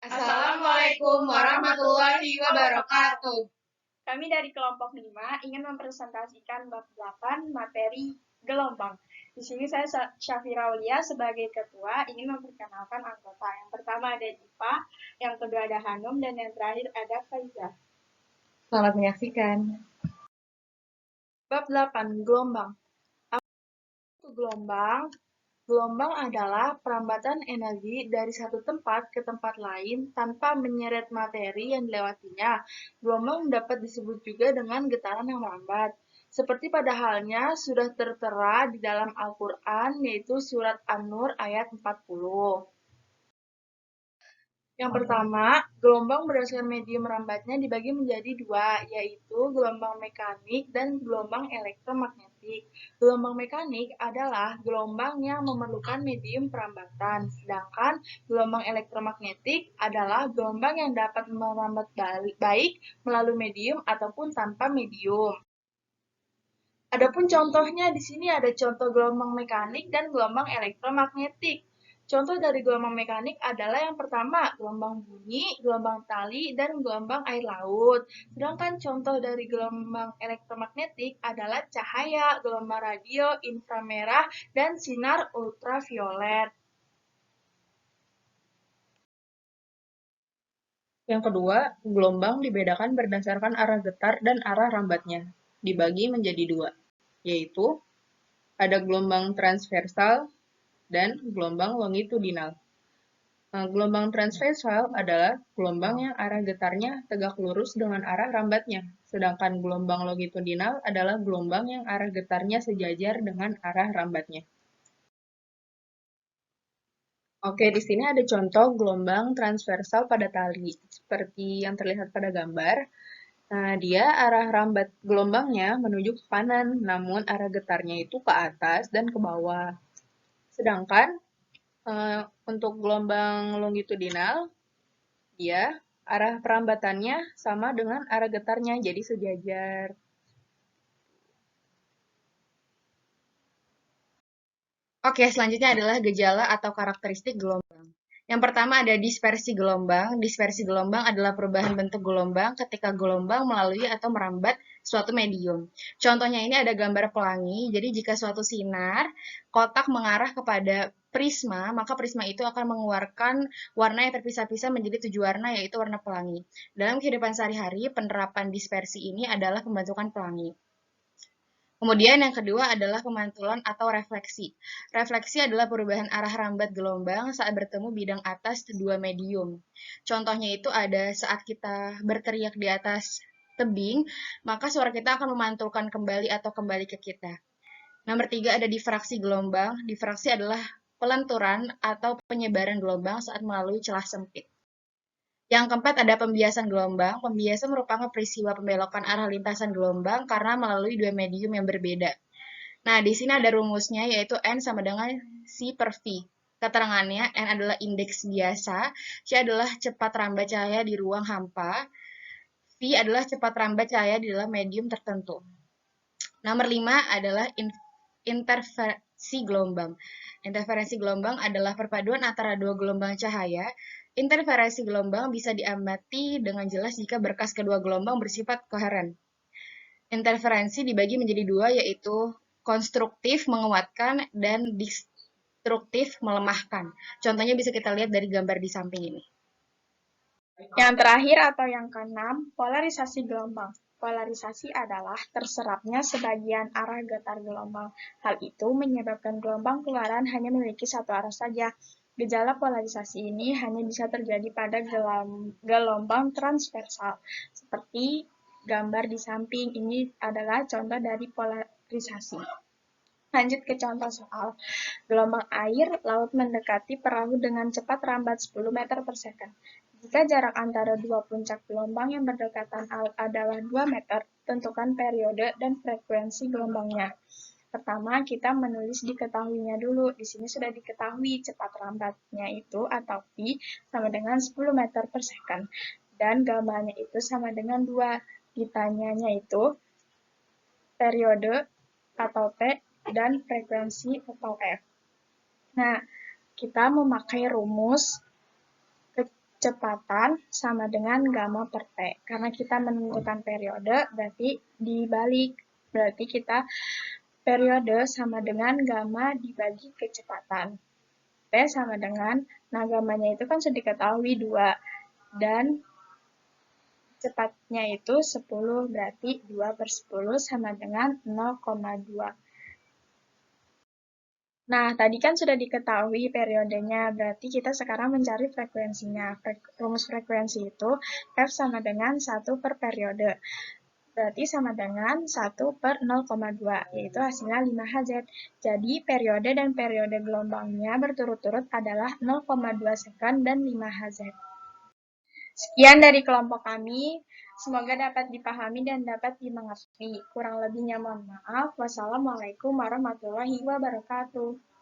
Assalamualaikum warahmatullahi wabarakatuh. Kami dari kelompok 5 ingin mempresentasikan bab 8 materi gelombang. Di sini saya Syafira Aulia sebagai ketua ingin memperkenalkan anggota. Yang pertama ada Dipa, yang kedua ada Hanum, dan yang terakhir ada Faiza. Selamat menyaksikan. Bab 8 gelombang. Apa itu gelombang? Gelombang adalah perambatan energi dari satu tempat ke tempat lain tanpa menyeret materi yang dilewatinya. Gelombang dapat disebut juga dengan getaran yang merambat. Seperti pada halnya sudah tertera di dalam Al-Quran, yaitu surat An-Nur ayat 40. Yang pertama, gelombang berdasarkan medium merambatnya dibagi menjadi dua, yaitu gelombang mekanik dan gelombang elektromagnetik. Gelombang mekanik adalah gelombang yang memerlukan medium perambatan, sedangkan gelombang elektromagnetik adalah gelombang yang dapat merambat baik melalui medium ataupun tanpa medium. Adapun contohnya di sini ada contoh gelombang mekanik dan gelombang elektromagnetik. Contoh dari gelombang mekanik adalah yang pertama, gelombang bunyi, gelombang tali, dan gelombang air laut. Sedangkan contoh dari gelombang elektromagnetik adalah cahaya, gelombang radio, inframerah, dan sinar ultraviolet. Yang kedua, gelombang dibedakan berdasarkan arah getar dan arah rambatnya, dibagi menjadi dua, yaitu ada gelombang transversal dan gelombang longitudinal. Gelombang transversal adalah gelombang yang arah getarnya tegak lurus dengan arah rambatnya, sedangkan gelombang longitudinal adalah gelombang yang arah getarnya sejajar dengan arah rambatnya. Oke, di sini ada contoh gelombang transversal pada tali, seperti yang terlihat pada gambar. Nah, dia arah rambat gelombangnya menuju ke kanan, namun arah getarnya itu ke atas dan ke bawah. Sedangkan untuk gelombang longitudinal, dia arah perambatannya sama dengan arah getarnya, jadi sejajar. Oke, selanjutnya adalah gejala atau karakteristik gelombang. Yang pertama ada dispersi gelombang. Dispersi gelombang adalah perubahan bentuk gelombang ketika gelombang melalui atau merambat suatu medium. Contohnya ini ada gambar pelangi. Jadi jika suatu sinar kotak mengarah kepada prisma, maka prisma itu akan mengeluarkan warna yang terpisah-pisah menjadi 7 warna, yaitu warna pelangi. Dalam kehidupan sehari-hari, penerapan dispersi ini adalah pembentukan pelangi. Kemudian yang kedua adalah pemantulan atau refleksi. Refleksi adalah perubahan arah rambat gelombang saat bertemu bidang atas dua medium. Contohnya itu ada saat kita berteriak di atas tebing, maka suara kita akan memantulkan kembali atau kembali ke kita. Nomor 3 ada difraksi gelombang. Difraksi adalah pelenturan atau penyebaran gelombang saat melalui celah sempit. Yang keempat ada pembiasan gelombang. Pembiasan merupakan peristiwa pembelokan arah lintasan gelombang karena melalui dua medium yang berbeda. Nah, di sini ada rumusnya, yaitu N sama dengan C per V. Keterangannya, N adalah indeks biasa, C adalah cepat rambat cahaya di ruang hampa, V adalah cepat rambat cahaya di dalam medium tertentu. Nomor 5 adalah interferensi gelombang. Interferensi gelombang adalah perpaduan antara dua gelombang cahaya. Interferensi gelombang bisa diamati dengan jelas jika berkas kedua gelombang bersifat koheren. Interferensi dibagi menjadi dua, yaitu konstruktif menguatkan dan destruktif melemahkan. Contohnya bisa kita lihat dari gambar di samping ini. Yang terakhir atau yang keenam, polarisasi gelombang. Polarisasi adalah terserapnya sebagian arah getar gelombang. Hal itu menyebabkan gelombang keluaran hanya memiliki satu arah saja. Gejala polarisasi ini hanya bisa terjadi pada gelombang transversal. Seperti gambar di samping, ini adalah contoh dari polarisasi. Lanjut ke contoh soal. Gelombang air laut mendekati perahu dengan cepat rambat 10 meter per second. Jika jarak antara dua puncak gelombang yang berdekatan adalah 2 meter, tentukan periode dan frekuensi gelombangnya. Pertama, kita menulis diketahuinya dulu. Di sini sudah diketahui cepat rambatnya itu atau V sama dengan 10 meter per second. Dan gambarnya itu sama dengan 2. Ditanyanya itu periode atau T dan frekuensi atau F. Nah, kita memakai rumus kecepatan sama dengan gamma per T. Karena kita menentukan periode, berarti dibalik. Berarti kita periode sama dengan gamma dibagi kecepatan. T sama dengan, nah gammanya itu kan sudah diketahui 2. Dan cepatnya itu 10, berarti 2 per 10 sama dengan 0,2. Nah, tadi kan sudah diketahui periodenya, berarti kita sekarang mencari frekuensinya. Rumus frekuensi itu F sama dengan 1 per periode. Berarti sama dengan 1 per 0,2, yaitu hasilnya 5 Hz. Jadi, periode dan periode gelombangnya berturut-turut adalah 0,2 second dan 5 Hz. Sekian dari kelompok kami. Semoga dapat dipahami dan dapat dimengerti. Kurang lebihnya mohon maaf. Wassalamualaikum warahmatullahi wabarakatuh.